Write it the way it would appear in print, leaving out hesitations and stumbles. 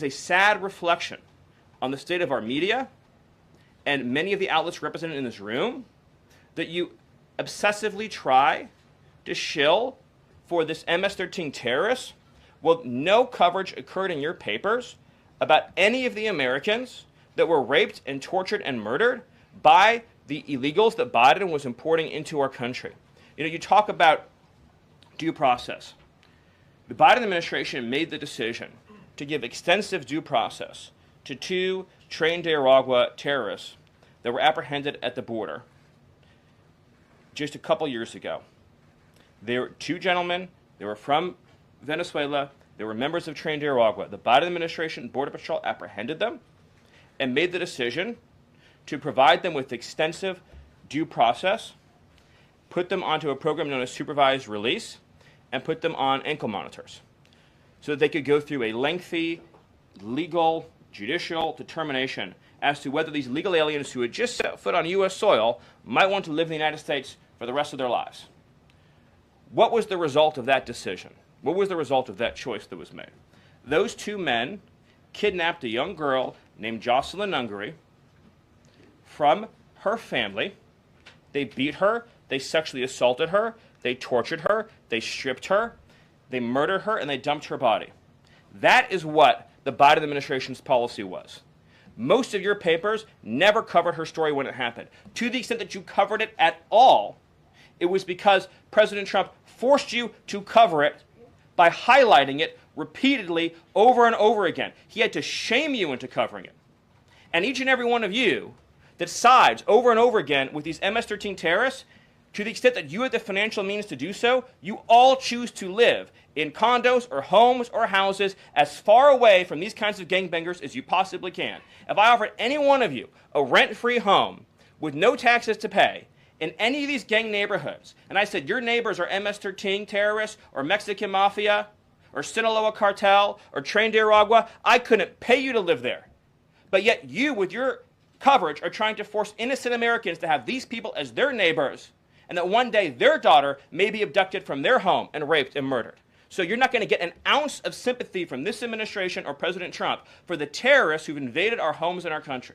a sad reflection on the state of our media and many of the outlets represented in this room that you obsessively try to shill for this MS-13 terrorist. Well, no coverage occurred in your papers about any of the Americans that were raped and tortured and murdered by the illegals that Biden was importing into our country. You know, you talk about due process. The Biden administration made the decision to give extensive due process to two Tren de Aragua terrorists that were apprehended at the border just a couple years ago. They were two gentlemen. They were from Venezuela. They were members of Tren de Aragua. The Biden administration Border Patrol apprehended them and made the decision to provide them with extensive due process, put them onto a program known as supervised release, and put them on ankle monitors so that they could go through a lengthy legal, judicial determination as to whether these legal aliens who had just set foot on U.S. soil might want to live in the United States for the rest of their lives. What was the result of that decision? What was the result of that choice that was made? Those two men kidnapped a young girl named Jocelyn Ungary from her family. They beat her, they sexually assaulted her, they tortured her, they stripped her, they murdered her, and they dumped her body. That is what the Biden administration's policy was. Most of your papers never covered her story when it happened. To the extent that you covered it at all, it was because President Trump forced you to cover it by highlighting it repeatedly over and over again. He had to shame you into covering it. And each and every one of you that sides over and over again with these MS-13 terrorists, to the extent that you have the financial means to do so, you all choose to live in condos or homes or houses as far away from these kinds of gangbangers as you possibly can. If I offered any one of you a rent-free home with no taxes to pay in any of these gang neighborhoods, and I said your neighbors are MS-13 terrorists or Mexican Mafia or Sinaloa Cartel or Tren de Aragua, I couldn't pay you to live there. But yet you, with your coverage, are trying to force innocent Americans to have these people as their neighbors, and that one day their daughter may be abducted from their home and raped and murdered. So you're not going to get an ounce of sympathy from this administration or President Trump for the terrorists who've invaded our homes and our country.